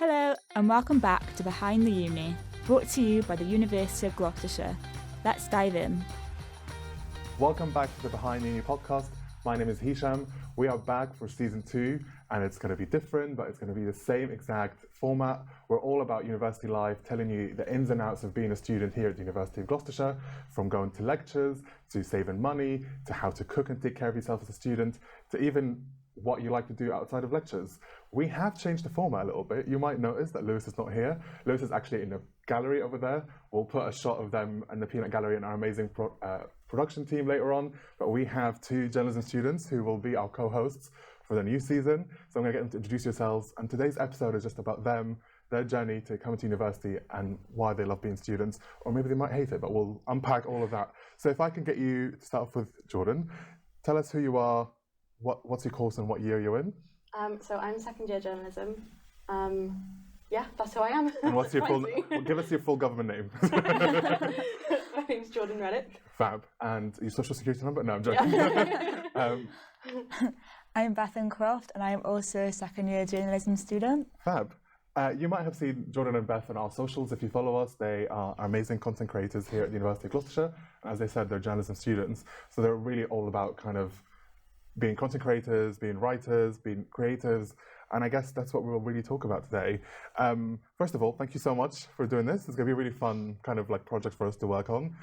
Hello and welcome back to Behind the Uni, brought to you by the University of Gloucestershire. Let's dive in. Welcome back to the Behind the Uni Podcast. My name is Hisham. We are back for season 2 and it's going to be different, but it's going to be the same exact format. We're all about university life, telling you the ins and outs of being a student here at the University of Gloucestershire, from going to lectures, to saving money, to how to cook and take care of yourself as a student, to even what you like to do outside of lectures. We have changed the format a little bit. You might notice that Lewis is not here. Lewis is actually in the gallery over there. We'll put a shot of them in the Peanut Gallery and our amazing production team later on. But we have 2 journalism students who will be our co-hosts for the new season. So I'm going to get them to introduce yourselves. And today's episode is just about them, their journey to coming to university and why they love being students. Or maybe they might hate it, but we'll unpack all of that. So if I can get you to start off with Jordan, tell us who you are, what's your course and what year you're in? So I'm second year journalism. Yeah, that's who I am. And what's your full? Give us your full government name. My name's Jordan Reddick. Fab. And your social security number? No, I'm joking. Yeah. I'm Beth and Croft and I'm also a second year journalism student. Fab. You might have seen Jordan and Beth on our socials if you follow us. They are amazing content creators here at the University of Gloucestershire. And as they said, they're journalism students. So they're really all about kind of being content creators, being writers, being creators, and I guess that's what we'll really talk about today. First of all, thank you so much for doing this. It's going to be a really fun kind of like project for us to work on.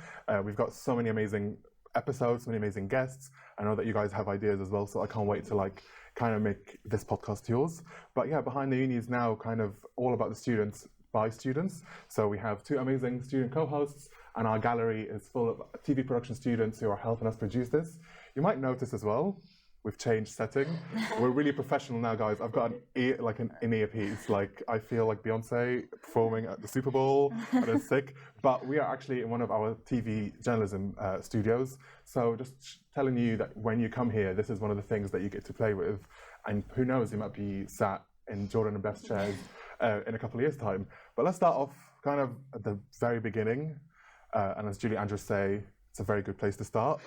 We've got so many amazing episodes, so many amazing guests. I know that you guys have ideas as well, so I can't wait to like kind of make this podcast yours. But yeah, Behind the Uni is now kind of all about the students by students. So we have 2 amazing student co-hosts, and our gallery is full of TV production students who are helping us produce this. You might notice as well, we've changed setting. We're really professional now, guys. I've got an in-ear piece. Like, I feel like Beyonce performing at the Super Bowl, and it's sick. But we are actually in one of our TV journalism studios. So just telling you that when you come here, this is one of the things that you get to play with. And who knows, you might be sat in Jordan and Beth's chairs in a couple of years' time. But let's start off kind of at the very beginning. And as Julie Andrews say, it's a very good place to start.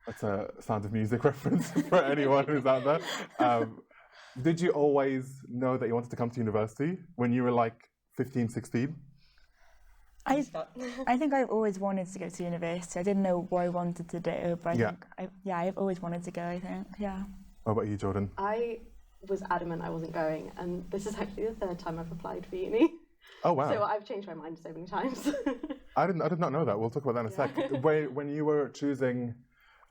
That's a Sound of Music reference for anyone who's out there. Did you always know that you wanted to come to university when you were like 15, 16? I think I've always wanted to go to university. I didn't know what I wanted to do, but I've always wanted to go, I think, yeah. What about you, Jordan? I was adamant I wasn't going, and this is actually the 3rd time I've applied for uni. Oh, wow. So I've changed my mind so many times. I did not know that. We'll talk about that in a sec. When you were choosing,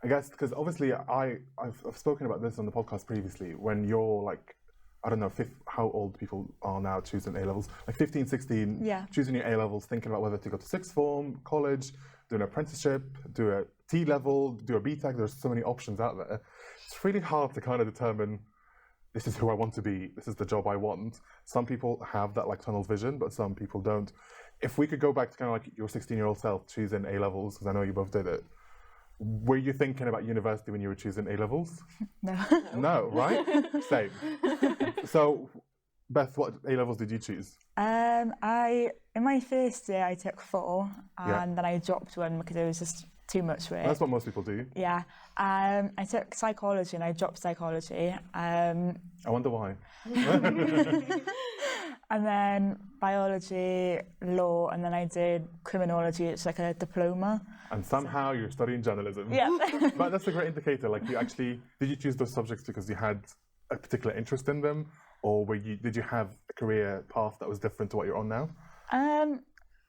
I guess, because obviously I've spoken about this on the podcast previously, when you're like, I don't know how old people are now choosing A-levels, like 15, 16, choosing your A-levels, thinking about whether to go to sixth form, college, do an apprenticeship, do a T-level, do a B-Tech. There's so many options out there. It's really hard to kind of determine, this is who I want to be, this is the job I want. Some people have that like tunnel vision, but some people don't. If we could go back to kind of like your 16-year-old self choosing A-levels, because I know you both did it, were you thinking about university when you were choosing A-levels? No. No, right? Same. So, Beth, what A-levels did you choose? In my first year I took 4 and then I dropped 1 because it was just too much for it. That's what most people do. Yeah. I took psychology and I dropped psychology. I wonder why. And then biology, law, and then I did criminology. It's like a diploma. And somehow you're studying journalism. Yeah. But that's a great indicator. Like, did you choose those subjects because you had a particular interest in them? Or did you have a career path that was different to what you're on now?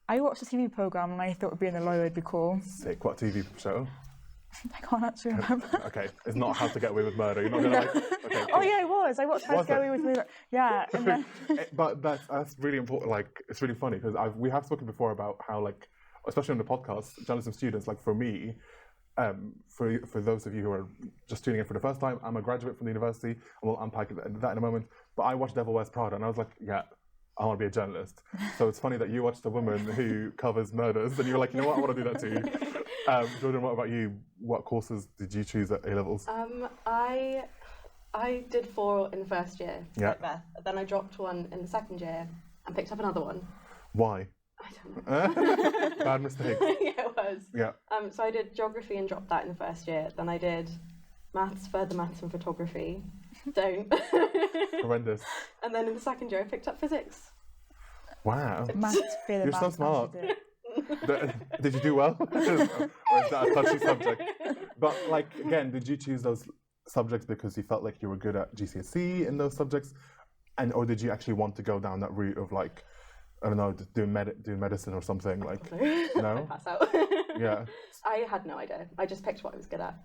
I watched a TV programme and I thought being a lawyer would be cool. Sick. What TV show? I can't actually remember. Okay, it's not How to Get Away with Murder. You're not gonna like. Okay, cool. Oh yeah, it was. I watched How to Get Away with Murder. Yeah. And then... But that's really important. Like, it's really funny because we have spoken before about how, like, especially on the podcast, journalism students. Like for me, for those of you who are just tuning in for the first time, I'm a graduate from the university, and we'll unpack that in a moment. But I watched Devil Wears Prada, and I was like, yeah, I want to be a journalist. So it's funny that you watched a woman who covers murders, and you're like, you know what, I want to do that too. Jordan, what about you? What courses did you choose at A-levels? I did 4 in the first year, like Beth. Then I dropped 1 in the second year and picked up another one. Why? I don't know. Bad mistake. Yeah, it was. Yeah. So I did geography and dropped that in the first year. Then I did further maths and photography. Don't. Horrendous. And then in the second year, I picked up physics. Wow. Maths, You're so smart. maths, Did you do well? Or is that a touchy subject? But like, again, did you choose those subjects because you felt like you were good at GCSE in those subjects? Or did you actually want to go down that route of like, I don't know, doing medicine or something? Like, no? I pass out. Yeah. I had no idea. I just picked what I was good at.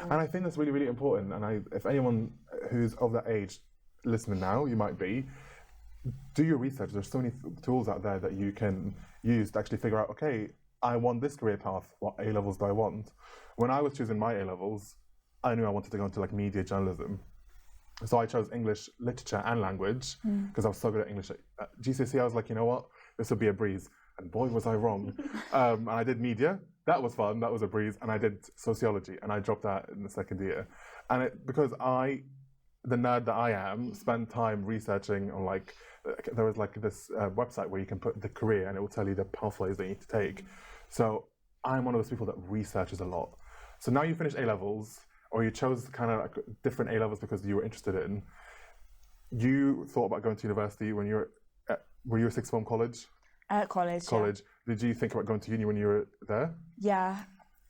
And I think that's really, really important. And if anyone who's of that age listening now, you might be, do your research. There's so many tools out there that you can use to actually figure out, okay, I want this career path. What A-levels do I want? When I was choosing my A-levels, I knew I wanted to go into like media journalism. So I chose English literature and language because I was so good at English. At GCSE, I was like, you know what? This would be a breeze. And boy, was I wrong. And I did media. That was fun. That was a breeze. And I did sociology. And I dropped that in the second year. And because the nerd that I am, spent time researching on like, there was like this website where you can put the career and it will tell you the pathways that you need to take. So I'm one of those people that researches a lot. So now you finish A-levels, or you chose kind of like different A-levels because you were interested in. You thought about going to university when you were you a sixth form college? College. College. Yeah. Did you think about going to uni when you were there? Yeah.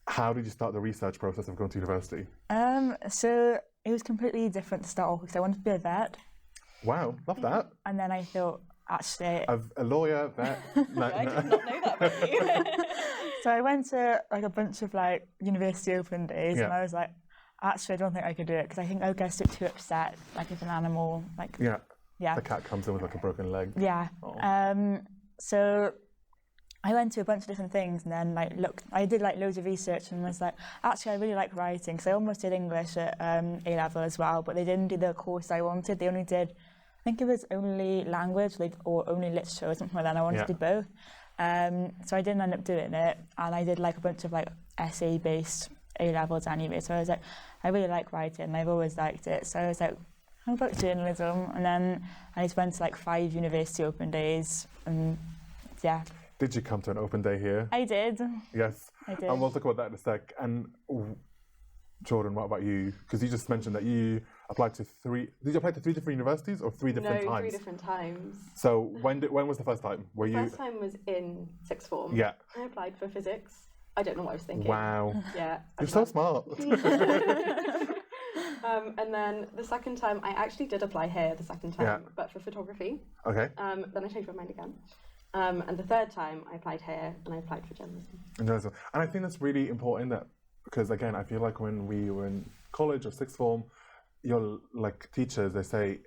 How did you start the research process of going to university? So it was completely different to start off because I wanted to be a vet. Wow, love that. And then I thought, actually... A lawyer, vet... No, I did not know that about you. So I went to like a bunch of like university open days and I was like, actually, I don't think I could do it because I think I would get too upset, like if an animal, like... Yeah. The cat comes in with like a broken leg. Yeah. Oh. So I went to a bunch of different things and then I did like loads of research and was like, actually I really like writing. So I almost did English at A-level as well, but they didn't do the course I wanted. They only did, I think it was only language or only literature or something like that. And I wanted to do both. So I didn't end up doing it. And I did like a bunch of like essay-based A-levels anyway. So I was like, I really like writing and I've always liked it. So I was like, how about journalism? And then I just went to like 5 university open days and yeah. Did you come to an open day here? I did. Yes. I did. And we'll talk about that in a sec. And Jordan, what about you? Because you just mentioned that you applied to 3... Did you apply to 3 different universities or 3 different times? 3 different times. So when was the first time? First time was in sixth form. Yeah. I applied for physics. I don't know what I was thinking. Wow. Yeah. You're so smart. And then the second time, I actually did apply here the second time, but for photography. Okay. Then I changed my mind again. And the third time, I applied here, and I applied for journalism. And I think that's really important because again, I feel like when we were in college or sixth form, your like teachers, they say,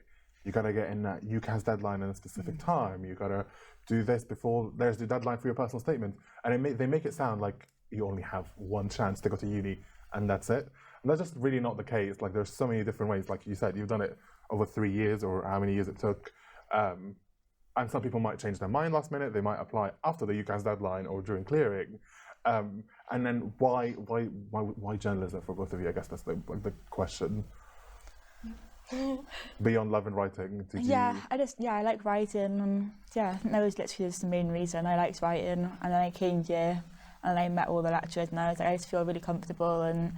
you got to get in that UCAS deadline in a specific time. You got to do this before there's the deadline for your personal statement. And they make it sound like you only have one chance to go to uni and that's it. And that's just really not the case. Like there's so many different ways. Like you said, you've done it over 3 years or how many years it took. And some people might change their mind last minute. They might apply after the UCAS deadline or during clearing. And then why journalism for both of you? I guess that's the question. Beyond love and writing, I like writing. I think that was literally just the main reason I liked writing. And then I came here and I met all the lecturers and I was like, I just feel really comfortable and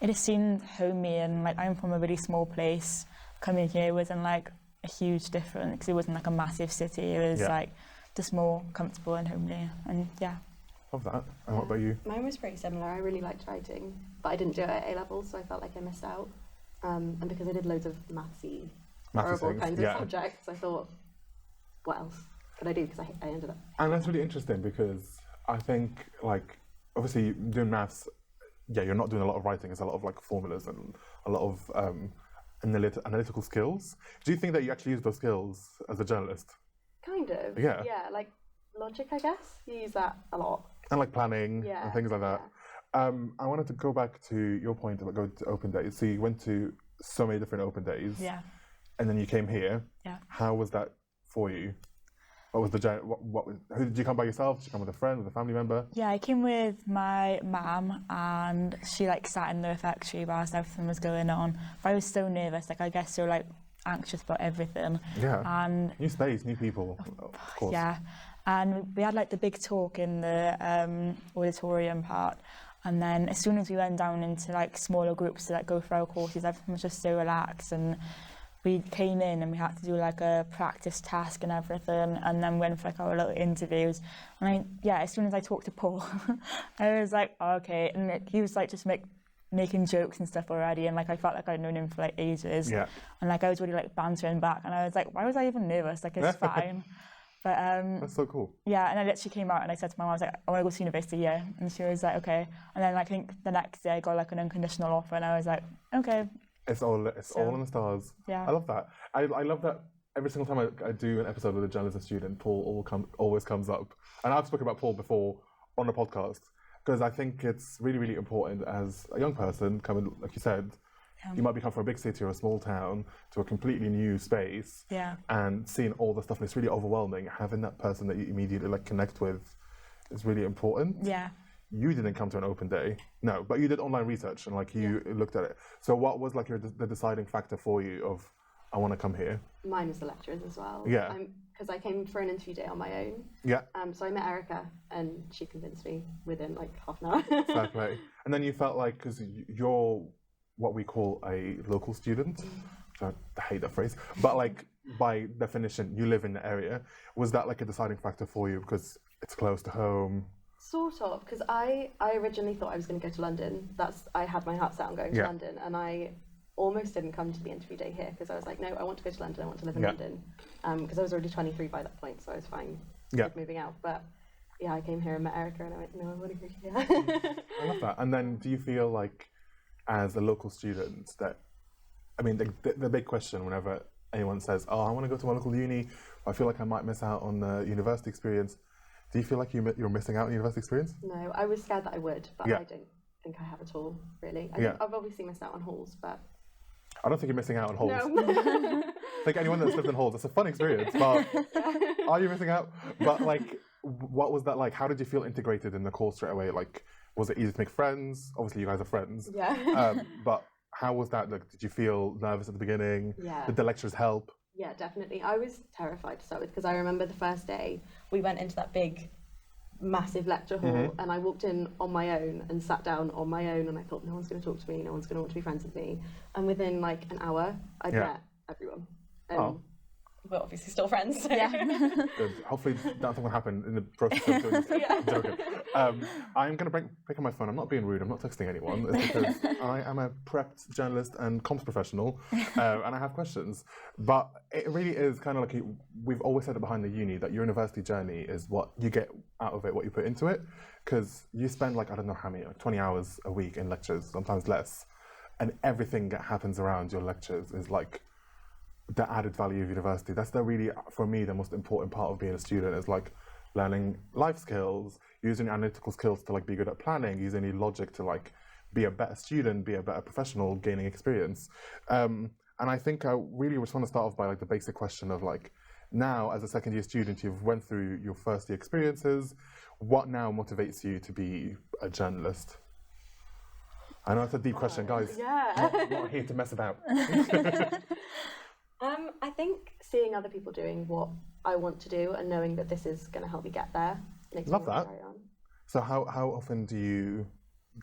it just seemed homey. And like I'm from a really small place. Coming here wasn't like a huge difference because it wasn't like a massive city. It was like just more comfortable and homely. And love that. And what about you? Mine was pretty similar. I really liked writing, but I didn't do it at A-levels, so I felt like I missed out. And because I did loads of mathsy, horrible kinds of subjects, I thought, what else could I do? Because I ended up... And that's really interesting because I think, like, obviously doing maths, you're not doing a lot of writing. It's a lot of, like, formulas and a lot of analytical skills. Do you think that you actually use those skills as a journalist? Kind of. Yeah. Yeah, like logic, I guess. You use that a lot. And, like, planning and things like that. I wanted to go back to your point about going to open days. So you went to so many different open days. Yeah. And then you came here. Yeah. How was that for you? What was who did you come by yourself? Did you come with a friend, with a family member? Yeah, I came with my mum and she like sat in the refectory whilst everything was going on. But I was so nervous, like I guess so like anxious about everything. Yeah. And new space, new people, of course. Yeah. And we had like the big talk in the auditorium part. And then as soon as we went down into like smaller groups to like go through our courses, everything was just so relaxed and we came in and we had to do like a practice task and everything, and then went for like our little interviews. And as soon as I talked to Paul, I was like, oh, okay. And he was like just making jokes and stuff already, and like I felt like I'd known him for like ages. Yeah. And like I was really like bantering back, and I was like, why was I even nervous? Like it's fine. But that's so cool. Yeah, and I literally came out and I said to my mum, I was like, I want to go to university, yeah. And she was like, okay. And then I think the next day I got like an unconditional offer, and I was like, okay. It's all in the stars. Yeah. I love that. I love that every single time I do an episode with a journalism student, Paul always comes up. And I've spoken about Paul before on the podcast, because I think it's really, really important as a young person coming, like you said, you might be coming from a big city or a small town to a completely new space, and seeing all the stuff, and it's really overwhelming. Having that person that you immediately like connect with is really important. Yeah. You didn't come to an open day, no, but you did online research and like you looked at it. So what was like the deciding factor for you of, I want to come here? Mine was the lecturers as well. Yeah. Because I came for an interview day on my own. Yeah. So I met Erica, and she convinced me within like half an hour. Fair play. And then you felt like, because you're what we call a local student, I hate that phrase, but like by definition, you live in the area. Was that like a deciding factor for you because it's close to home? Sort of, because I originally thought I was going to go to London. I had my heart set on going to London, and I almost didn't come to the interview day here because I was like, no, I want to go to London, I want to live in London. Because I was already 23 by that point, so I was fine with moving out. But yeah, I came here and met Erica, and I went, no, I want to go here. I love that. And then do you feel like, as a local student, that, I mean, the big question whenever anyone says, oh, I want to go to my local uni, I feel like I might miss out on the university experience. Do you feel like you're missing out on the university experience? No, I was scared that I would, but I don't think I have at all, really. I think I've obviously missed out on halls, but... I don't think you're missing out on halls. No. I think anyone that's lived in halls, it's a fun experience, but are you missing out? But like, what was that like? How did you feel integrated in the course straight away? Like, was it easy to make friends? Obviously, you guys are friends. Yeah. But how was that? Like, did you feel nervous at the beginning? Yeah. Did the lectures help? Yeah, definitely. I was terrified to start with because I remember the first day we went into that big, massive lecture hall, and I walked in on my own and sat down on my own, and I thought, no one's going to talk to me, no one's going to want to be friends with me. And within like an hour, I'd met everyone. We're obviously still friends. So. Yeah. Good. Hopefully nothing will happen in the process of doing this. I'm joking. I'm going to pick up my phone. I'm not being rude. I'm not texting anyone. It's because I am a prepped journalist and comms professional, and I have questions. But it really is kind of like we've always said it behind the uni, that your university journey is what you get out of it, what you put into it. Because you spend like, I don't know how many, like 20 hours a week in lectures, sometimes less. And everything that happens around your lectures is like the added value of university. That's really, for me, the most important part of being a student is like learning life skills, using analytical skills to like be good at planning, using any logic to like be a better student, be a better professional, gaining experience. And I think I really just want to start off by like the basic question of like, now as a second year student, you've went through your first year experiences. What now motivates you to be a journalist? I know it's a deep question, guys. Yeah. Not here to mess about. I think seeing other people doing what I want to do and knowing that this is going to help me get there makes Love me that. carry on. So how often do you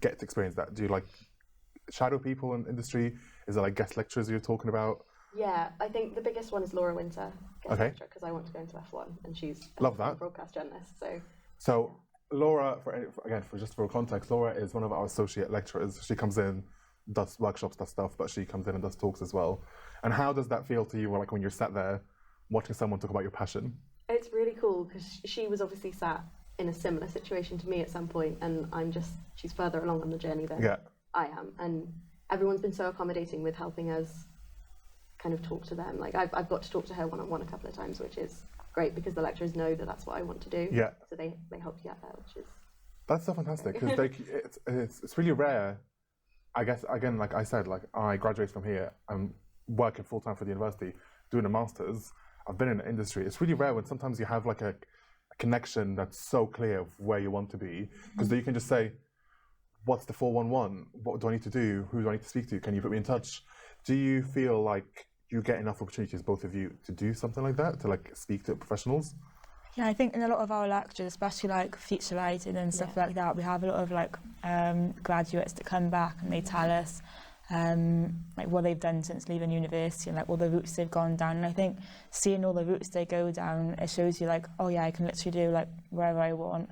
get to experience that? Do you like shadow people in industry? Is it like guest lecturers you're talking about? Yeah, I think the biggest one is Laura Winter, guest lecturer, because I want to go into F1 and she's a broadcast journalist. So Laura, for context, Laura is one of our associate lecturers. She comes in, does workshops, does stuff, but she comes in and does talks as well. And how does that feel to you, like when you're sat there watching someone talk about your passion? It's really cool because she was obviously sat in a similar situation to me at some point, and she's further along on the journey than I am. And everyone's been so accommodating with helping us kind of talk to them. Like I've got to talk to her one-on-one a couple of times, which is great because the lecturers know that that's what I want to do. Yeah. So they help you get there, which is... That's so fantastic because like, it's really rare. I guess, again, like I said, like I graduated from here. I'm working full-time for the university, doing a master's. I've been in the industry. It's really rare when sometimes you have like a connection that's so clear of where you want to be, because then you can just say, what's the 411? What do I need to do? Who do I need to speak to? Can you put me in touch? Do you feel like you get enough opportunities, both of you, to do something like that, to like speak to professionals? Yeah, I think in a lot of our lectures, especially like feature writing and stuff like that, we have a lot of like graduates that come back and they tell us like what they've done since leaving university and like all the routes they've gone down. And I think seeing all the routes they go down, it shows you like, oh yeah, I can literally do like wherever I want.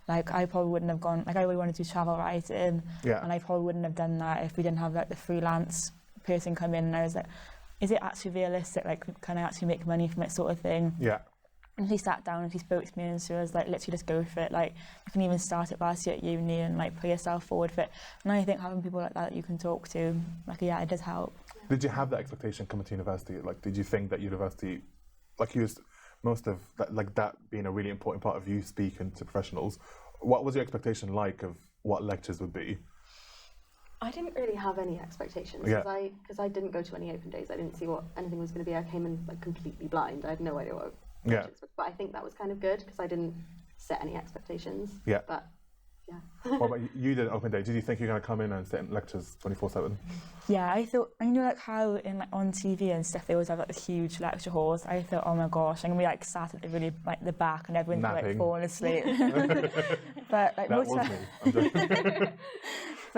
Like I probably wouldn't have gone, like I really wanted to do travel writing, and I probably wouldn't have done that if we didn't have like the freelance person come in. And I was like, is it actually realistic? Like, can I actually make money from it, sort of thing? Yeah. And she sat down and she spoke to me and she was like, literally just go for it. Like, you can even start it whilst you're at uni and like put yourself forward for it. And I think having people like that you can talk to, like, yeah, it does help. Did you have that expectation coming to university? Like, did you think that university, like you used most of that, like that being a really important part of you speaking to professionals, what was your expectation like of what lectures would be? I didn't really have any expectations because I didn't go to any open days. I didn't see what anything was going to be. I came in like completely blind. I had no idea what I was expecting. But I think that was kind of good because I didn't set any expectations. Yeah. But yeah. What about you? Did an open day. Did you think you're going to come in and sit in lectures 24/7? Yeah, I thought, you know, like how in like on TV and stuff they always have like the huge lecture halls. I thought, oh my gosh, I'm gonna be like sat at the really like the back and everyone's like falling asleep. But like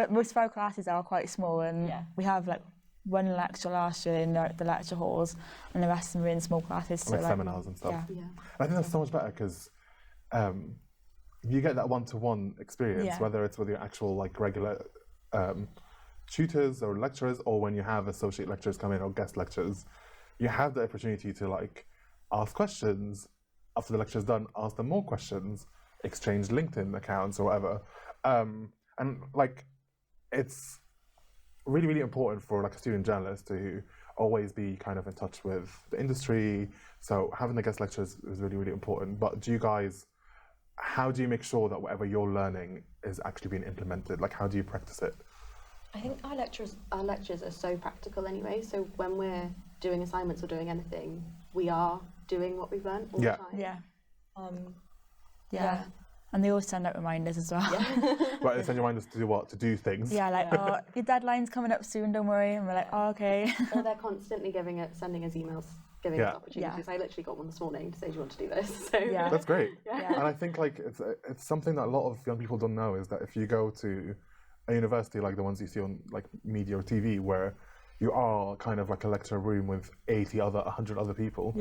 most of our classes are quite small, and we have like one lecture last year in the lecture halls, and the rest of them are in small classes. So like seminars and stuff. Yeah. I think that's so much better because you get that one-to-one experience, whether it's with your actual like regular tutors or lecturers, or when you have associate lecturers come in or guest lecturers, you have the opportunity to like ask questions. After the lecture's done, ask them more questions, exchange LinkedIn accounts or whatever. And like, it's really, really important for like a student journalist to always be kind of in touch with the industry. So having the guest lecturers is really, really important. But do you guys, how do you make sure that whatever you're learning is actually being implemented? Like, how do you practice it? I think our lectures are so practical anyway. So when we're doing assignments or doing anything, we are doing what we've learned all the time. Yeah. And they always send out reminders as well. Right, they send reminders to do what? To do things? Yeah, like, oh, your deadline's coming up soon, don't worry. And we're like, oh, okay. Or they're constantly sending us emails, giving us opportunities. I literally got one this morning to say, do you want to do this? So that's great. And I think like it's something that a lot of young people don't know, is that if you go to a university like the ones you see on like media or TV, where you are kind of like a lecture room with 100 other people,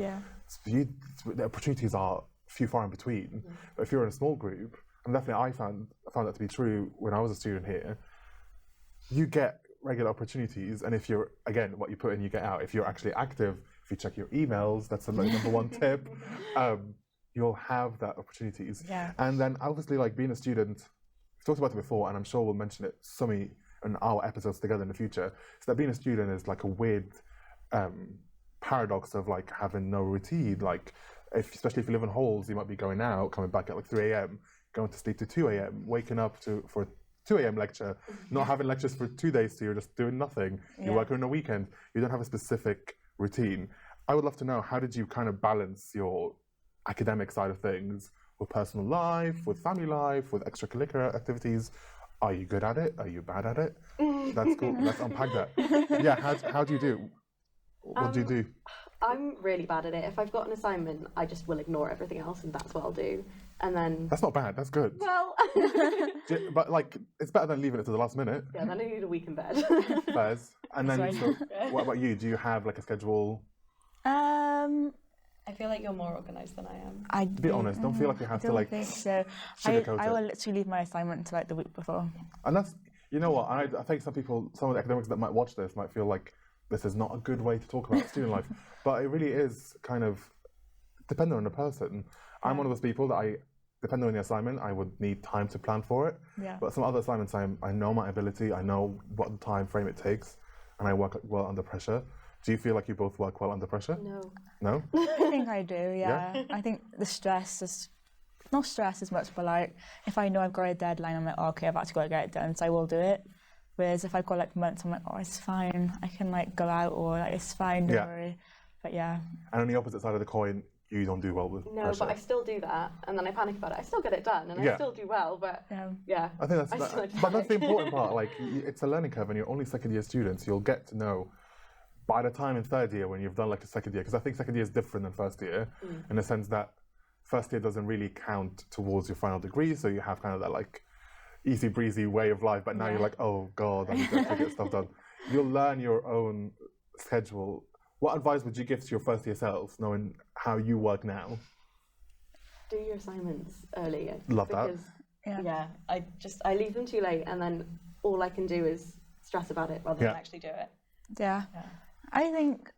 the opportunities are few far in between. But if you're in a small group, and definitely I found that to be true when I was a student here, you get regular opportunities, and if you're, again, what you put in you get out. If you're actually active, if you check your emails, that's the number one tip, you'll have that opportunities. And then obviously, like being a student, we've talked about it before, and I'm sure we'll mention it so many in our episodes together in the future, is that being a student is like a weird paradox of like having no routine. Like, especially if you live in halls, you might be going out, coming back at like 3 a.m, going to sleep to 2 a.m, waking up for a 2 a.m. lecture, not having lectures for 2 days, so you're just doing nothing. You're working on a weekend. You don't have a specific routine. I would love to know, how did you kind of balance your academic side of things with personal life, with family life, with extracurricular activities? Are you good at it? Are you bad at it? That's cool. Let's unpack that. Yeah, how do you do? What do you do? I'm really bad at it. If I've got an assignment, I just will ignore everything else, and that's what I'll do. And then that's not bad. That's good. Well, but like, it's better than leaving it to the last minute. Yeah, then I need a week in bed. Fairs. And then, so, what about you? Do you have like a schedule? I feel like you're more organised than I am. Be honest. Don't feel like you have to like. I think so. I will literally leave my assignment to like the week before. And that's, you know what? I think some of the academics that might watch this might feel like this is not a good way to talk about student life, but it really is kind of dependent on the person. I'm one of those people that depending on the assignment, I would need time to plan for it. But some other assignments, I know my ability, I know what time frame it takes, and I work well under pressure. Do you feel like you both work well under pressure? No. No? I think I do, yeah. I think the stress is, not stress as much, but like, if I know I've got a deadline, I'm like, oh, okay, I've actually got to get it done, so I will do it. Whereas if I've got like months, I'm like, oh, it's fine. I can like go out, or like, it's fine, don't worry. But yeah. And on the opposite side of the coin, you don't do well with pressure. But I still do that, and then I panic about it. I still get it done, and I still do well, but I think that's the important part. Like, it's a learning curve, and you're only second year students. You'll get to know by the time in third year, when you've done like a second year, because I think second year is different than first year, in the sense that first year doesn't really count towards your final degree, so you have kind of that like easy breezy way of life, but now you're like, oh god, I need to actually get stuff done. you'll learn your own schedule. What advice would you give to your first year self, knowing how you work now? Do your assignments early. Love that. Yeah, I leave them too late, and then all I can do is stress about it rather than actually do it. Yeah. I think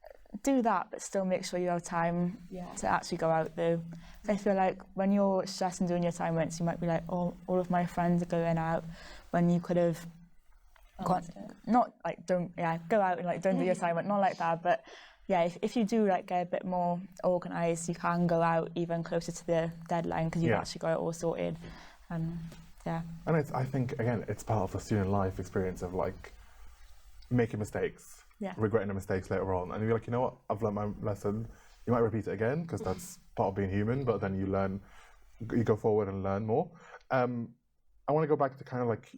do that, but still make sure you have time to actually go out though. So I feel like when you're stressed and doing your assignments, you might be like, oh, all of my friends are going out, when you could have go out and like don't do your assignment, not like that, but yeah, if you do like get a bit more organised, you can go out even closer to the deadline because you've actually got it all sorted. And I think again, it's part of the student life experience of like making mistakes, regretting the mistakes later on, and you're like, you know what, I've learned my lesson. You might repeat it again because that's part of being human, but then you go forward and learn more. I want to go back to kind of like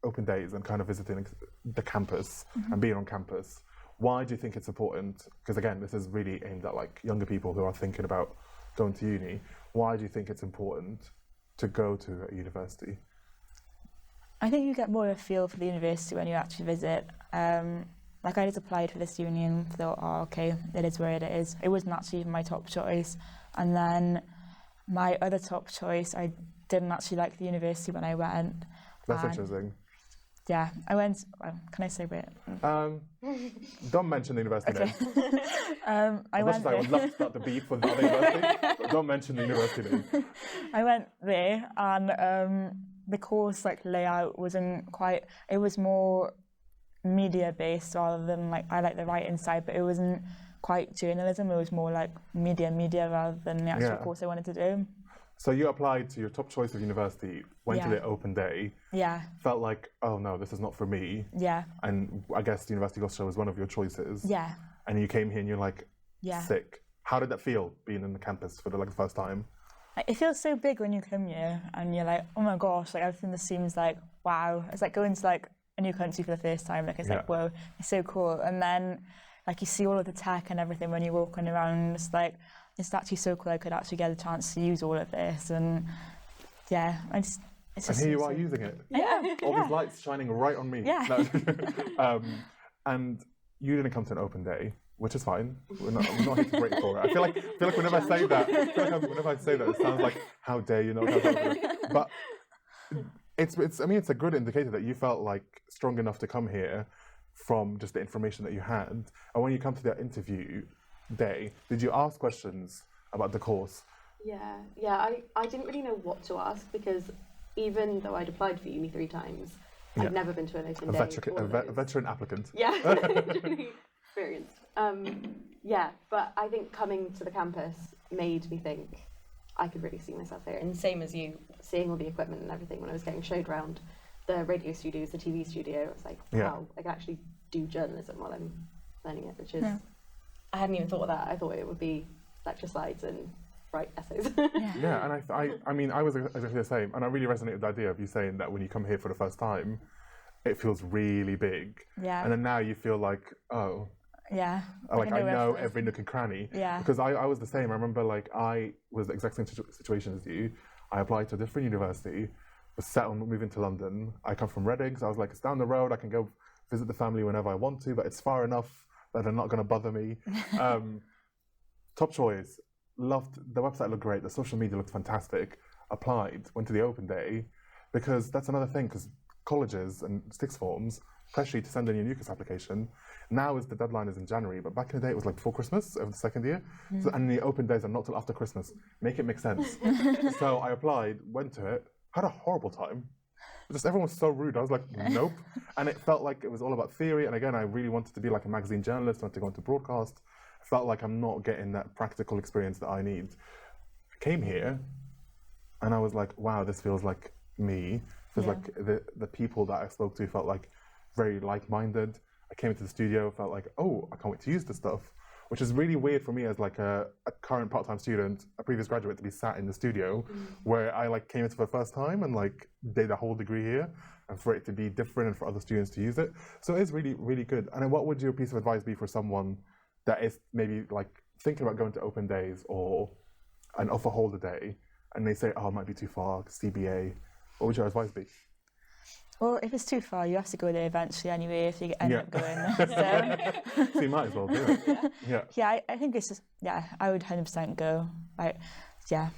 open days and kind of visiting the campus and being on campus. Why do you think it's important? Because again, this is really aimed at like younger people who are thinking about going to uni. Why do you think it's important to go to a university? I think you get more of a feel for the university when you actually visit. Like I just applied for this uni and thought, oh, okay, it is where it is. It wasn't actually even my top choice. And then my other top choice, I didn't actually like the university when I went. That's interesting. Yeah, I went, well, can I say where? Don't mention the university name. I would love to start the beef with the other university, but don't mention the university name. I went there and the course like layout wasn't quite, it was more media based rather than like, I like the writing side, but it wasn't quite journalism, it was more like media rather than the actual course I wanted to do. So you applied to your top choice of university, went to the open day, felt like, oh no, this is not for me. And I guess the University of Gloucestershire was one of your choices. And you came here and you're like, sick. How did that feel, being in the campus for the first time? It feels so big when you come here and you're like, oh my gosh, like everything just seems like, wow. It's like going to like a new country for the first time, like it's like, whoa, it's so cool. And then like you see all of the tech and everything when you're walking around, it's like, it's actually so cool I could actually get a chance to use all of this. And yeah, it's just and here you are using it. All these lights shining right on me. And you didn't come to an open day, which is fine. We're not here to break for it. I feel like whenever I say that, it sounds like, how dare you not come to open day. But it's a good indicator that you felt like strong enough to come here from just the information that you had. And when you come to that interview day, did you ask questions about the course? I didn't really know what to ask because even though I'd applied for uni 3 times, I'd never been to an open day. A veteran applicant. Really experienced. But I think coming to the campus made me think I could really see myself here. And same as you, seeing all the equipment and everything when I was getting showed around the radio studios, the TV studio, I was like, wow, I can actually do journalism while I'm learning it, which is... I hadn't even thought of that. I thought it would be lecture slides and write essays. And I mean, I was exactly the same, and I really resonated with the idea of you saying that when you come here for the first time, it feels really big. And then now you feel like, oh, like I know every nook and cranny. Because I was the same. I remember like I was the exact same situation as you. I applied to a different university, was set on moving to London. I come from Reading, so I was like, it's down the road. I can go visit the family whenever I want to, but it's far enough that they're not going to bother me. Top choice. Loved the website, looked great. The social media looked fantastic. Applied, went to the open day, because that's another thing. Because colleges and sixth forms pressure you to send in your UCAS application. Now is the deadline is in January, but back in the day it was like before Christmas of the second year. So, and the open days are not till after Christmas. Make it make sense. So I applied, went to it, had a horrible time. Just everyone was so rude. I was like, nope. And it felt like it was all about theory. And again, I really wanted to be like a magazine journalist, wanted to go into broadcast. I felt like I'm not getting that practical experience that I need. I came here and I was like, wow, this feels like me. Feels like the people that I spoke to felt like very like-minded. I came into the studio, felt like, oh, I can't wait to use this stuff. Which is really weird for me as like a current part-time student, a previous graduate, to be sat in the studio where I like came into for the first time and like did a whole degree here, and for it to be different and for other students to use it. So it's really, really good. And what would your piece of advice be for someone that is maybe like thinking about going to open days or an offer holder day, and they say, oh, it might be too far, CBA? What would your advice be? Well, if it's too far, you have to go there eventually anyway if you end up going. So you might as well do it. Yeah, I think it's just, I would 100% go. Like, yeah.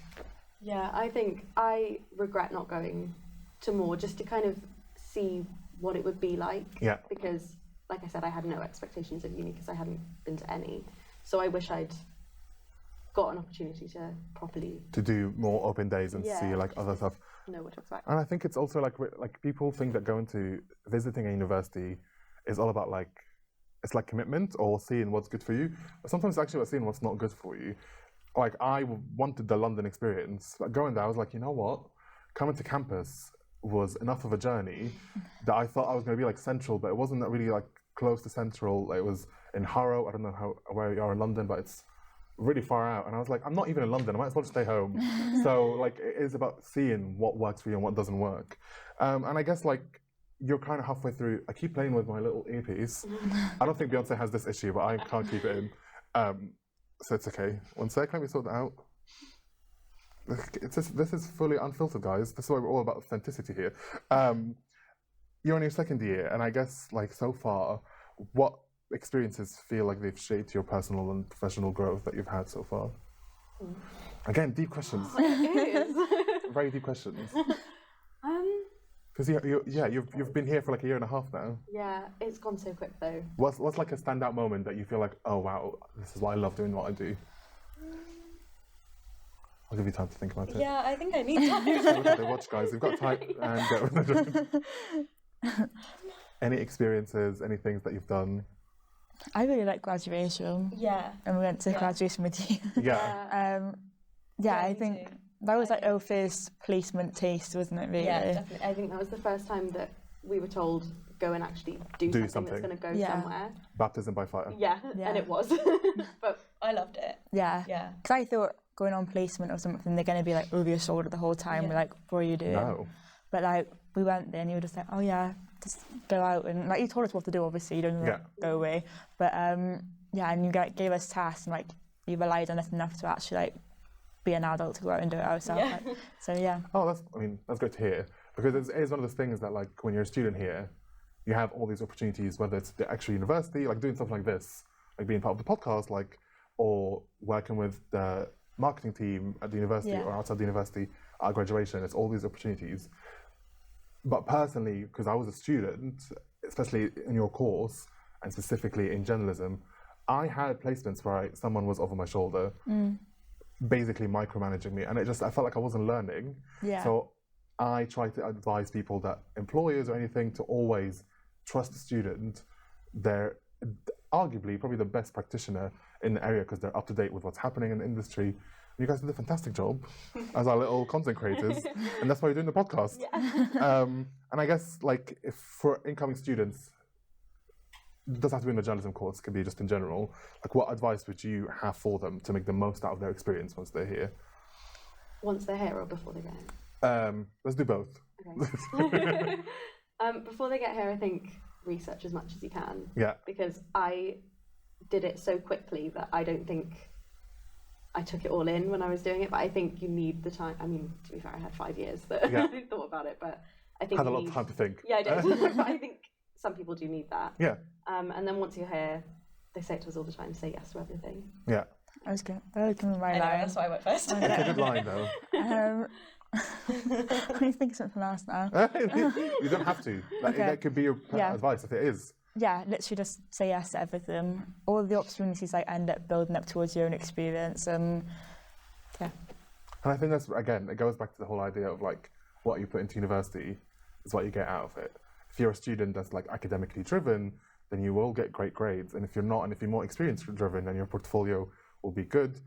Yeah, I think I regret not going to more just to kind of see what it would be like. Yeah. Because, like I said, I had no expectations of uni because I hadn't been to any. So I wish I'd got an opportunity to properly... To do more open days and see like other stuff. Know what to expect. And I think it's also like people think that going to visiting a university is all about like, it's like commitment or seeing what's good for you. But sometimes it's actually about seeing what's not good for you. Like I wanted the London experience. Like going there, I was like, you know what? Coming to campus was enough of a journey that I thought I was going to be like central, but it wasn't really like close to central. It was in Harrow. I don't know where you are in London, but it's really far out. And I was like, I'm not even in London. I might as well just stay home. So like, it is about seeing what works for you and what doesn't work. And I guess like, you're kind of halfway through. I keep playing with my little earpiece. I don't think Beyonce has this issue, but I can't keep it in. So it's okay. One sec, let me sort that out. This is fully unfiltered, guys. This is why we're all about authenticity here. You're in your second year, and I guess, like, so far, what experiences feel like they've shaped your personal and professional growth that you've had so far? Again, deep questions. It is. Very deep questions. Because you've been here for like a year and a half now. Yeah, it's gone so quick though. What's like a standout moment that you feel like, oh wow, this is why I love doing what I do? I'll give you time to think about it. Yeah, I think I need time. Look at the watch, guys. We've got time and go. Any experiences, any things that you've done? I really like graduation. Yeah. And we went to graduation with you. Yeah. I think that was like our first placement taste, wasn't it, really? Yeah, definitely. I think that was the first time that we were told, go and actually do something that's going to go somewhere. Baptism by fire. Yeah, and it was. But I loved it. Yeah. Yeah. Because I thought going on placement or something, they're going to be like over your shoulder the whole time. Yeah. We're like, what are you doing? No. But like, we went there and you were just like, oh yeah, just go out. And like, you told us what to do, obviously, you don't go away. But and you gave us tasks and like, you relied on us enough to actually like, be an adult to go out and do it ourselves. Yeah. Like, so yeah. Oh, that's great to hear, because it is one of those things that like when you're a student here, you have all these opportunities, whether it's the actual university, like doing something like this, like being part of the podcast, like, or working with the marketing team at the university or outside the university at graduation. It's all these opportunities. But personally, because I was a student, especially in your course and specifically in journalism, I had placements where someone was over my shoulder. Basically micromanaging me, and I felt like I wasn't learning. Yeah. So I try to advise people that employers or anything to always trust the student. They're arguably probably the best practitioner in the area because they're up to date with what's happening in the industry. And you guys did a fantastic job as our little content creators, and that's why you're doing the podcast. Yeah. And I guess like if for incoming students, it doesn't have to be in the journalism course, it could be just in general. Like, what advice would you have for them to make the most out of their experience once they're here? Once they're here or before they get here? Let's do both. Okay. Before they get here, I think research as much as you can. Yeah. Because I did it so quickly that I don't think I took it all in when I was doing it, but I think you need the time. I mean, to be fair, I had 5 years that I thought about it, but I think had a lot of time to think. Yeah, I did. But I think some people do need that. Yeah. And then once you're here, they say it to us all the time, say yes to everything. Yeah. I was going to my line. That's why I went first. It's a good line, though. Let me think of something else now. You don't have to. That could be your advice if it is. Yeah, literally just say yes to everything. All the opportunities like end up building up towards your own experience. And I think that's, again, it goes back to the whole idea of like what you put into university is what you get out of it. If you're a student that's like academically driven, then you will get great grades. And if you're not, and if you're more experience driven, then your portfolio will be good.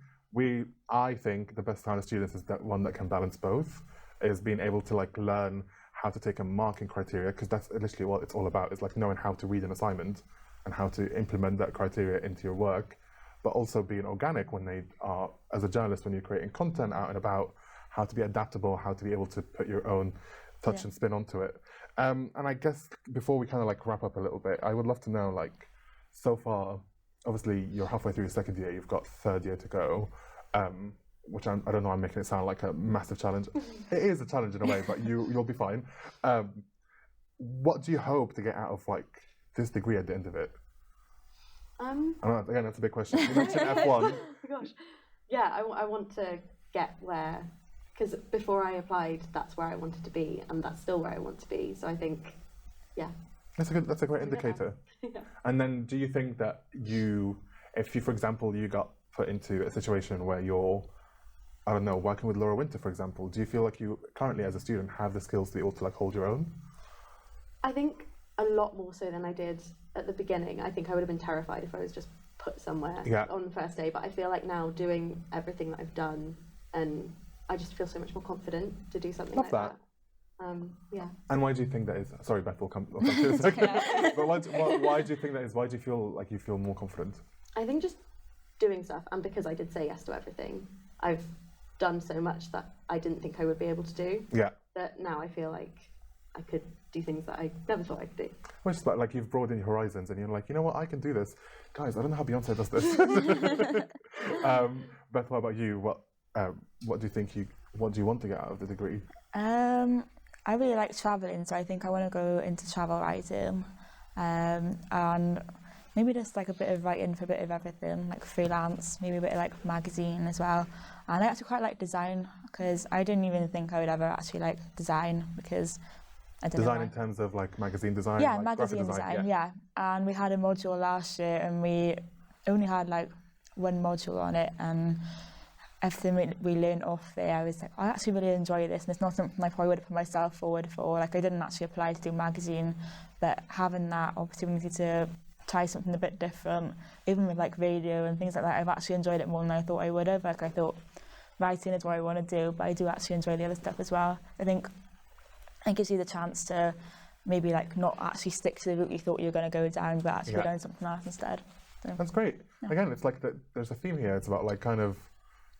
I think the best kind of students is that one that can balance both, is being able to like learn how to take a marking criteria, because that's literally what it's all about. It's like knowing how to read an assignment and how to implement that criteria into your work, but also being organic when they are, as a journalist, when you're creating content out and about, how to be adaptable, how to be able to put your own touch and spin onto it. And I guess before we kind of like wrap up a little bit, I would love to know, like, so far, obviously you're halfway through your second year, you've got third year to go, which I don't know, I'm making it sound like a massive challenge. It is a challenge in a way, but you'll be fine. what do you hope to get out of like this degree at the end of it? I don't know, again, that's a big question. You mentioned F1. Oh my gosh. Yeah, I want to get where, because before I applied, that's where I wanted to be, and that's still where I want to be. So I think, yeah. That's a great indicator. Yeah. And then do you think that if you, for example, you got put into a situation where you're, I don't know, working with Laura Winter, for example, do you feel like you currently as a student have the skills to be able to like hold your own? I think a lot more so than I did at the beginning. I think I would have been terrified if I was just put somewhere on the first day, but I feel like now doing everything that I've done, and I just feel so much more confident to do something like that. Yeah. And why do you think that is? Sorry, Beth, we'll come to it in a second. But why do you think that is? Why do you feel like you feel more confident? I think just doing stuff, and because I did say yes to everything, I've done so much that I didn't think I would be able to do. Yeah. That now I feel like I could do things that I never thought I could do. Well, it's just like you've broadened your horizons, and you're like, you know what, I can do this. Guys, I don't know how Beyonce does this. Beth, what about you? What do you think what do you want to get out of the degree? I really like travelling, so I think I want to go into travel writing, and maybe just like a bit of writing for a bit of everything, like freelance, maybe a bit of like magazine as well. And I actually quite like design, because I didn't even think I would ever actually like design, because I don't know. Design in terms of like magazine design? Yeah, like magazine design, yeah. And we had a module last year, and we only had like one module on it, and everything we learned off there, I was like, I actually really enjoy this, and it's not something I probably would have put myself forward for. Like, I didn't actually apply to do magazine, but having that opportunity to try something a bit different, even with like radio and things like that, I've actually enjoyed it more than I thought I would have. Like, I thought writing is what I want to do, but I do actually enjoy the other stuff as well. I think it gives you the chance to maybe like not actually stick to the route you thought you were going to go down, but actually doing something else instead. So, that's great. Yeah. Again, it's like there's a theme here. It's about like kind of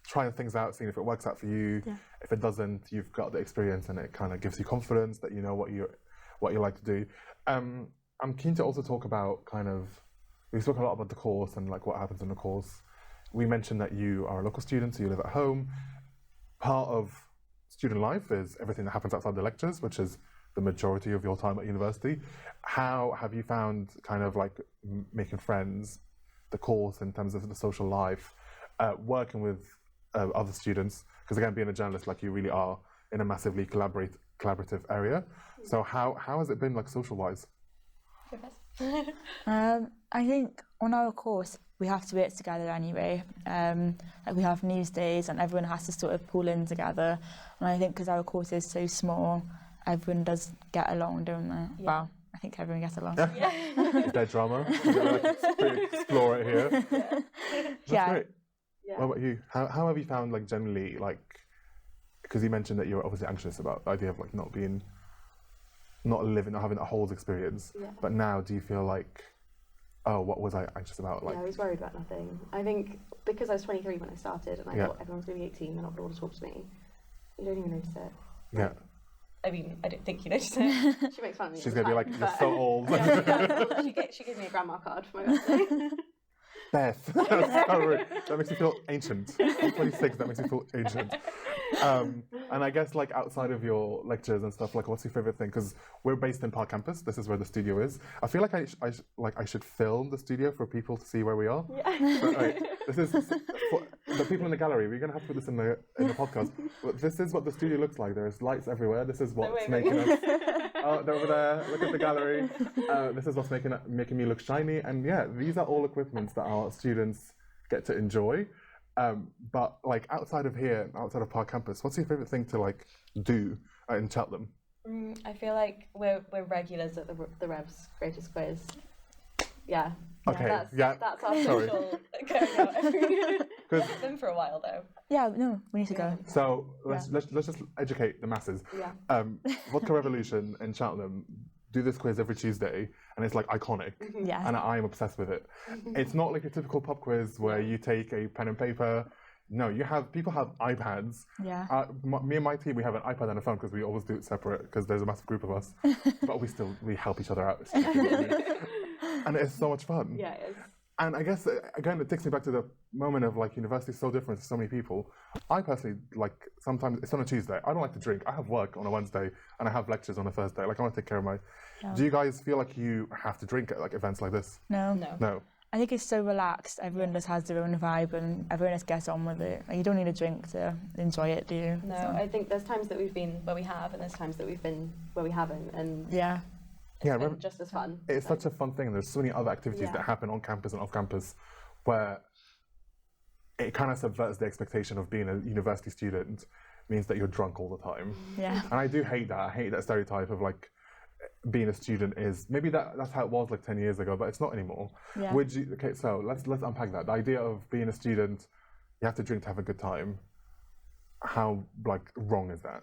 trying things out, seeing if it works out for you. Yeah. If it doesn't, you've got the experience, and it kind of gives you confidence that you know what you like to do. I'm keen to also talk about we spoke a lot about the course and like what happens in the course. We mentioned that you are a local student, so you live at home. Part of student life is everything that happens outside the lectures, which is the majority of your time at university. How have you found kind of like making friends, the course in terms of the social life, working with other students? Because again, being a journalist, like you really are in a massively collaborative area. So how has it been like social-wise? I think on our course we have to work together anyway. Like we have news days, and everyone has to sort of pull in together. And I think because our course is so small, everyone does get along, don't they? Yeah. Well, I think everyone gets along. Yeah. Is there drama? Explore it here. That's great. Yeah. What about you? How have you found like generally like, because you mentioned that you're obviously anxious about the idea of like not having a whole experience. Yeah. But now do you feel like, oh, what was I anxious about? Like, yeah, I was worried about nothing. I think because I was 23 when I started, and I thought everyone's going to be 18, they're not going to want to talk to me. You don't even notice it. Yeah. I mean, I don't think you notice it. She makes fun of me. She's going to be like, you're so old. She gave me a grandma card for my birthday. Beth, that's so rude. That makes me feel ancient. I'm 26, that makes me feel ancient. And I guess like outside of your lectures and stuff, like what's your favorite thing? Because we're based in Park Campus. This is where the studio is. I feel like I should film the studio for people to see where we are. Yeah. But, this is for the people in the gallery. We're gonna have to put this in the podcast. But this is what the studio looks like. There's lights everywhere. This is what's making us. Oh, they're over there. Look at the gallery. This is what's making me look shiny. And yeah, these are all equipments that our students get to enjoy. But like outside of here, outside of Park Campus, what's your favorite thing to like do in Cheltenham? I feel like we're regulars at the Rev's greatest quiz. Yeah. Okay. That's our social going out every year. It's been for a while though. Yeah, no, we need to go. So let's just educate the masses. Yeah. Vodka Revolution in Cheltenham do this quiz every Tuesday, and it's like iconic. Yeah. And I am obsessed with it. It's not like a typical pub quiz where you take a pen and paper. No, people have iPads. Yeah. Me and my team, we have an iPad and a phone because we always do it separate because there's a massive group of us. But we help each other out. And it's so much fun. Yeah, it is. And I guess, again, it takes me back to the moment of like university is so different to so many people. I personally, like, sometimes it's on a Tuesday. I don't like to drink. I have work on a Wednesday and I have lectures on a Thursday. Like, I want to take care of my... Yeah. Do you guys feel like you have to drink at like events like this? No. No. I think it's so relaxed. Everyone just has their own vibe and everyone just gets on with it. Like, you don't need a drink to enjoy it, do you? No, So, I think there's times that we've been where we have, and there's times that we've been where we haven't, and yeah. Yeah, it's been just as fun. It's so. such a fun thing. And there's so many other activities Yeah. that happen on campus and off campus where it kind of subverts the expectation of being a university student means that you're drunk all the time. Yeah. And I do hate that. I hate that stereotype of like being a student is maybe that's how it was like 10 years ago, but it's not anymore. Yeah. Would you? Okay, so let's unpack that. The idea of being a student, you have to drink to have a good time. How like wrong is that?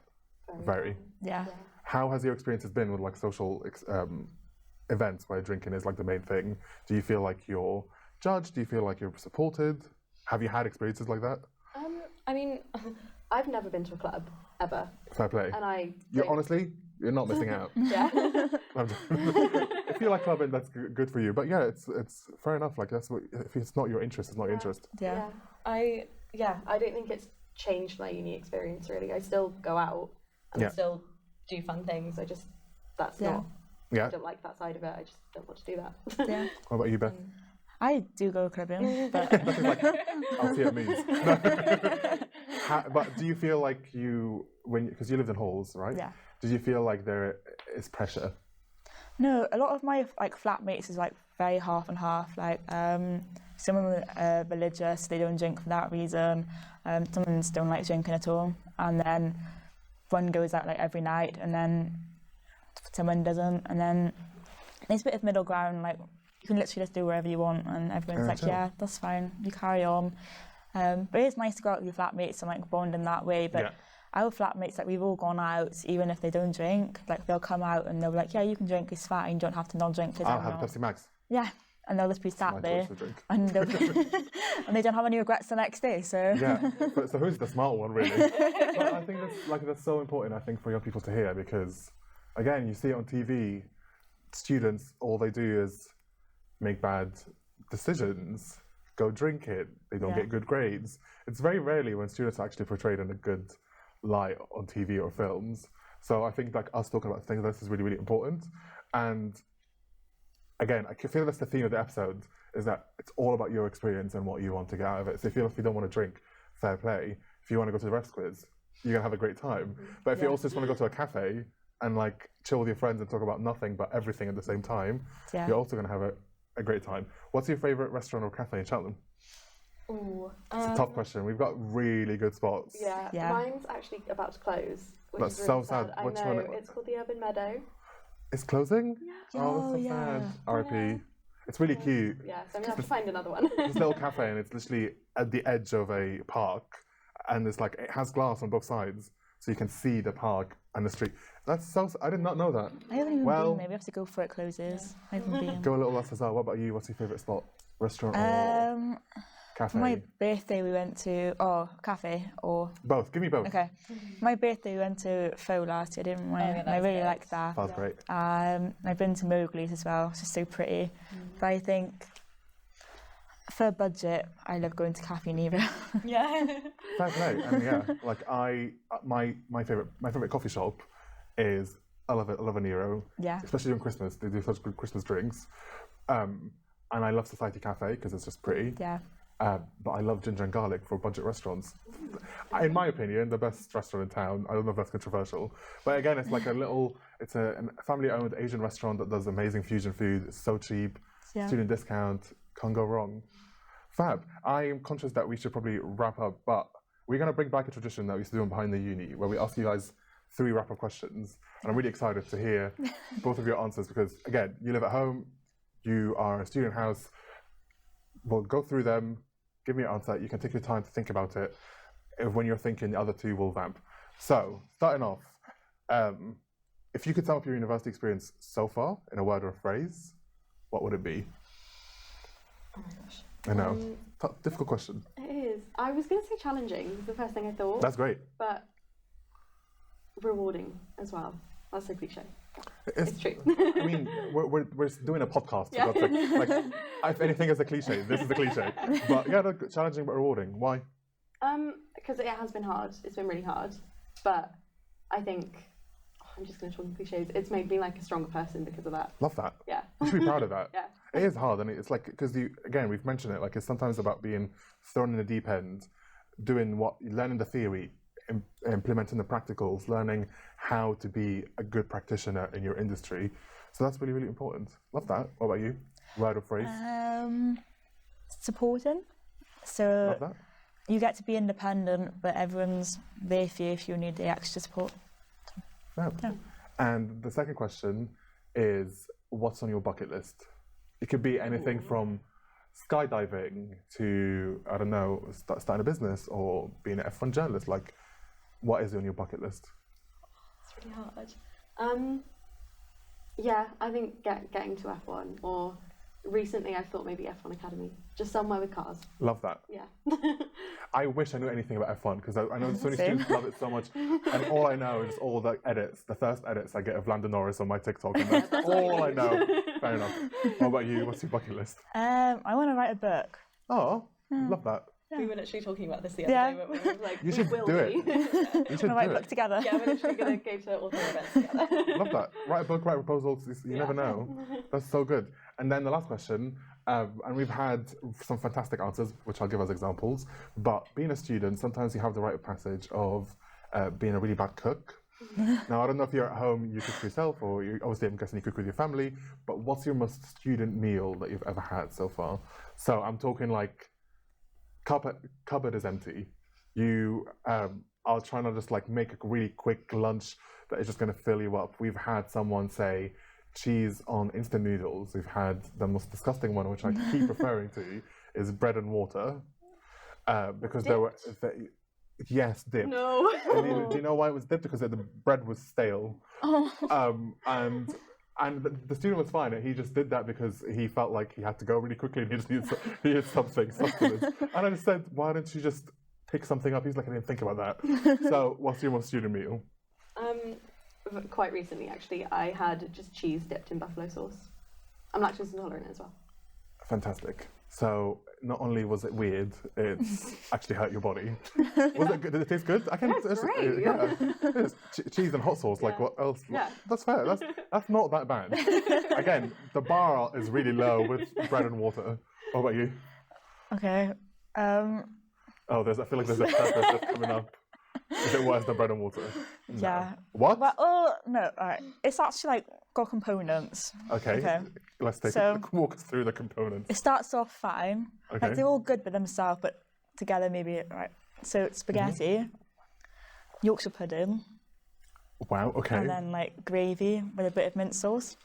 Very. Yeah. How has your experiences been with like social events where drinking is like the main thing? Do you feel like you're judged? Do you feel like you're supported? Have you had experiences like that? I mean, I've never been to a club ever, Fair play. and You're not missing out. yeah. If you like clubbing, that's good for you. But yeah, it's fair enough. Like that's what, if it's not your interest, it's not your interest. Yeah. I don't think it's changed my uni experience really. I still go out and Yeah. still do fun things. That's Yeah. not. Yeah. I don't like that side of it. I just don't want to do that. Yeah. What about you, Beth? I do go clubbing, but Nothing like I'll see it means. But do you feel like because you lived in halls, right? yeah. Did you feel like there is pressure? No, a lot of my like flatmates is like very half and half. Like some of them are religious, they don't drink for that reason. Some of them just don't like drinking at all. And then one goes out like every night, and then someone doesn't. And then there's a bit of middle ground. Like you can literally just do wherever you want, and everyone's like, chill. yeah, that's fine. You carry on. But it's nice to go out with your flatmates and like bond in that way. But Yeah. our flatmates, like we've all gone out, even if they don't drink, like they'll come out and they'll be like, yeah, you can drink, it's fine, you don't have to not drink. I'll have Pepsi Max. Yeah, and they'll just be My sat there, choice to drink. and, and they don't have any regrets the next day, so. Yeah, so who's the smart one, really? But I think that's so important, I think, for young people to hear, because, again, you see it on TV, students, all they do is make bad decisions, go drink it, they don't Yeah. get good grades. It's very rarely when students are actually portrayed in a good light on TV or films. So I think like us talking about things like this is really, really important. And again, I feel that's the theme of the episode, is that it's all about your experience and what you want to get out of it. So if you don't want to drink, fair play. If you want to go to the refs quiz, you're going to have a great time. But if you also just want to go to a cafe and like chill with your friends and talk about nothing but everything at the same time, Yeah. you're also going to have a great time. What's your favourite restaurant or cafe in Cheltenham? Ooh, It's a tough question. We've got really good spots. Yeah. Yeah. Mine's actually about to close. Which That's is so really sad. I Which know. one? It's called the Urban Meadow. It's closing? Yeah. Oh, that's so Oh, yeah. sad. R.I.P. Yeah. It's really cute. Yeah, so I'm gonna have to find another one. This little cafe, and it's literally at the edge of a park, and it's like it has glass on both sides, so you can see the park and the street. That's so. I did not know that. I haven't even Well- been, maybe I have to go before it closes. I haven't been. Go a little less as well. What about you? What's your favourite spot? Restaurant or cafe? For my birthday we went to, cafe or, Both. Give me both. okay. My birthday we went to Faux last year, didn't we? yeah, And I that's really good. liked that. That's great. I've been to Mowgli's as well, it's just so pretty. But I think for a budget, I love going to Cafe Nero. Yeah. Fair play. And yeah, like my favorite coffee shop is I love a Nero. Yeah. Especially during Christmas, they do such good Christmas drinks. And I love Society Cafe because it's just pretty. Yeah. But I love Ginger and Garlic for budget restaurants. In my opinion, the best restaurant in town. I don't know if that's controversial. But again, it's like it's a family-owned Asian restaurant that does amazing fusion food. It's so cheap, Yeah. student discount, can't go wrong. Fab. I am conscious that we should probably wrap up, but we're going to bring back a tradition that we used to do on Behind the Uni, where we ask you guys 3 wrap-up questions. And I'm really excited to hear both of your answers because, again, you live at home, you are a student house. We'll go through them, give me your answer. You can take your time to think about it. When you're thinking, the other 2 will vamp. So, starting off, if you could sum up your university experience so far in a word or a phrase, what would it be? Oh my gosh. I know. Difficult question. It is. I was gonna say challenging, was the first thing I thought. That's great. But rewarding as well. That's so cliche. It's true. I mean, we're doing a podcast. Yeah. So like, if anything is a cliche, this is the cliche. But yeah, no, challenging but rewarding. Why? Because it has been hard. It's been really hard. But I think, I'm just going to talk in cliches, it's made me like a stronger person because of that. Love that. Yeah. You should be proud of that. Yeah. It is hard, and it's like, because again, we've mentioned it, like it's sometimes about being thrown in the deep end, learning the theory, implementing the practicals, learning how to be a good practitioner in your industry. So that's really, really important. Love that. What about you? Word or phrase? Supporting. So Love that. you get to be independent, but everyone's there for you if you need the extra support. Yeah. Yeah. And the second question is, what's on your bucket list? It could be anything from skydiving to, I don't know, starting a business or being an F1 journalist. Like, what is on your bucket list? It's really hard. Yeah, I think getting to F1, or recently I thought maybe F1 Academy, just somewhere with cars. Love that. Yeah. I wish I knew anything about F1 because I know so many students love it so much, and all I know is all the edits, the first edits I get of Lando Norris on my TikTok, and that's all I know. Fair enough. What about you? What's your bucket list? I want to write a book. Oh, love that. We were literally talking about this the other Yeah. day. But we were like, You should do it. You should We'll write do a book it. together. yeah, we're literally going to go to all 3 events together. Love that. Write a book, write proposals. You never know. That's so good. And then the last question, and we've had some fantastic answers, which I'll give as examples. But being a student, sometimes you have the rite of passage of being a really bad cook. Now, I don't know if you're at home, you cook for yourself, or obviously I'm guessing you cook with your family. But what's your most student meal that you've ever had so far? So I'm talking like cupboard is empty. I'll try not just like make a really quick lunch that is just going to fill you up. We've had someone say cheese on instant noodles. We've had the most disgusting one, which I keep referring to, is bread and water, because yes, dipped. No. And do you know why it was dipped? Because the bread was stale. And the student was fine. He just did that because he felt like he had to go really quickly and he just needed sustenance. And I just said, why don't you just pick something up? He's like, I didn't think about that. So what's your most student meal? Quite recently, actually, I had just cheese dipped in buffalo sauce. I'm lactose intolerant as well. Fantastic. So not only was it weird, it's actually hurt your body. Was it good? Did it taste good? It's great. Yeah. It's cheese and hot sauce. Like Yeah. what else? Yeah. That's fair. That's not that bad. Again, the bar is really low with bread and water. What about you? Okay. Oh, I feel like there's a purpose that's coming up. Is it worse than bread and water? No. Yeah. What? Well, no, alright. It's actually like got components. Okay. Let's walk us through the components. It starts off fine. Okay. Like they're all good by themselves, but together maybe right. So spaghetti, Yorkshire pudding, Wow. Okay. and then like gravy with a bit of mint sauce.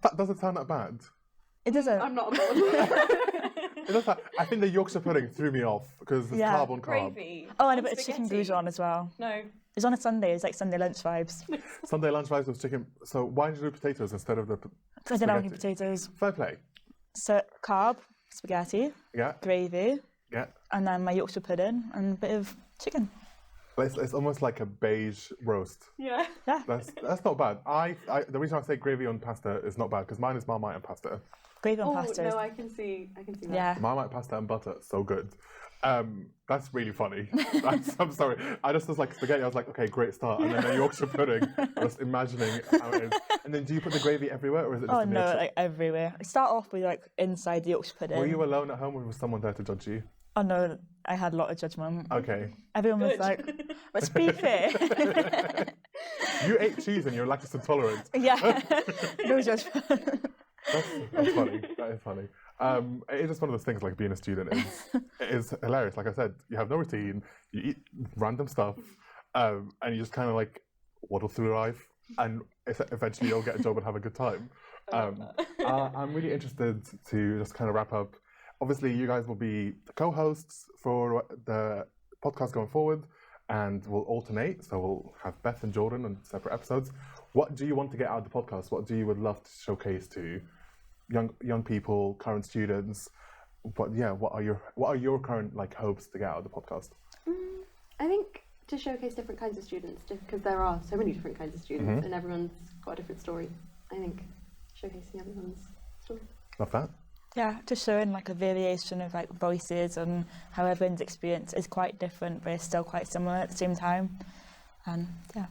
That doesn't sound that bad. It doesn't. I'm not on board. It does. I think the Yorkshire pudding threw me off because it's Yeah. carb on carb. Gravy. Oh, and a on bit of chicken spaghetti. goujon as well. No. It's on a Sunday. It's like Sunday lunch vibes. Sunday lunch vibes with chicken. So why did you do potatoes instead of the I don't have any spaghetti? potatoes. Fair play. So carb, spaghetti, Yeah. gravy, Yeah. and then my Yorkshire pudding and a bit of chicken. It's almost like a beige roast. Yeah. Yeah. That's not bad. The reason I say gravy on pasta is not bad because mine is Marmite and pasta. Gravy on Oh pasta. no, I can see that. Yeah. Marmite pasta and butter, so good. That's really funny. I'm sorry. I just was like spaghetti. I was like, okay, great start. And then the Yorkshire pudding. I was imagining how it is. And then do you put the gravy everywhere, or is it just Oh in the no, extra- like everywhere. I start off with like inside the Yorkshire pudding. Were you alone at home, or was someone there to judge you? Oh no, I had a lot of judgment. Okay. Everyone was Good. like, let's be fair. You ate cheese and you're lactose intolerant. Yeah, no judgment. That's funny. That is funny. It's just one of those things. Like being a student is hilarious. Like I said, you have no routine. You eat random stuff, and you just kind of like waddle through life, and eventually you'll get a job and have a good time. I'm really interested to just kind of wrap up. Obviously, you guys will be the co-hosts for the podcast going forward, and we'll alternate. So we'll have Beth and Jordan on separate episodes. What do you want to get out of the podcast? What do you would love to showcase to young people, current students? What are your current like hopes to get out of the podcast? I think to showcase different kinds of students, because there are so many different kinds of students and everyone's got a different story. I think showcasing everyone's story. Love that. Yeah, just showing like a variation of like voices and how everyone's experience is quite different, but it's still quite similar at the same time. And yeah.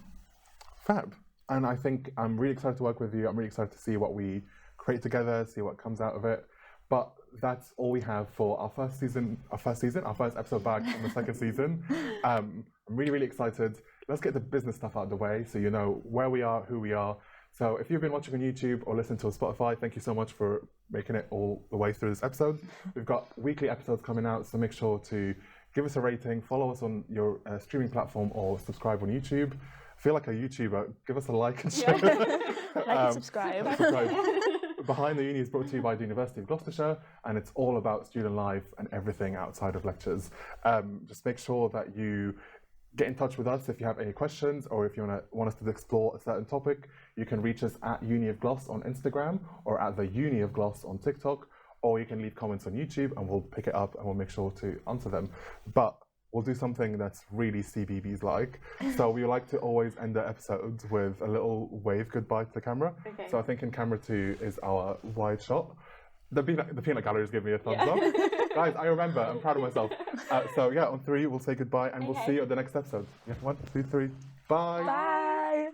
Fab. And I think I'm really excited to work with you. I'm really excited to see what we create together, see what comes out of it. But that's all we have for our first episode back from the second season. I'm really, really excited. Let's get the business stuff out of the way so you know where we are, who we are. So if you've been watching on YouTube or listening to on Spotify, thank you so much for making it all the way through this episode. We've got weekly episodes coming out, so make sure to give us a rating, follow us on your streaming platform, or subscribe on YouTube. I feel like a YouTuber. Give us a like and share. Like and subscribe. Behind the Uni is brought to you by the University of Gloucestershire, and it's all about student life and everything outside of lectures. Just make sure that you get in touch with us if you have any questions, or if you want us to explore a certain topic. You can reach us at UniOfGlos on Instagram, or at the UniOfGlos on TikTok, or you can leave comments on YouTube and we'll pick it up and we'll make sure to answer them. But we'll do something that's really CBBS like. So we like to always end the episodes with a little wave goodbye to the camera. Okay. So I think in camera 2 is our wide shot. The peanut gallery is giving me a thumbs up. Guys, I remember. I'm proud of myself. So yeah, on 3 we'll say goodbye and we'll see you at the next episode. Yeah, 1, 2, 3. Bye. Bye.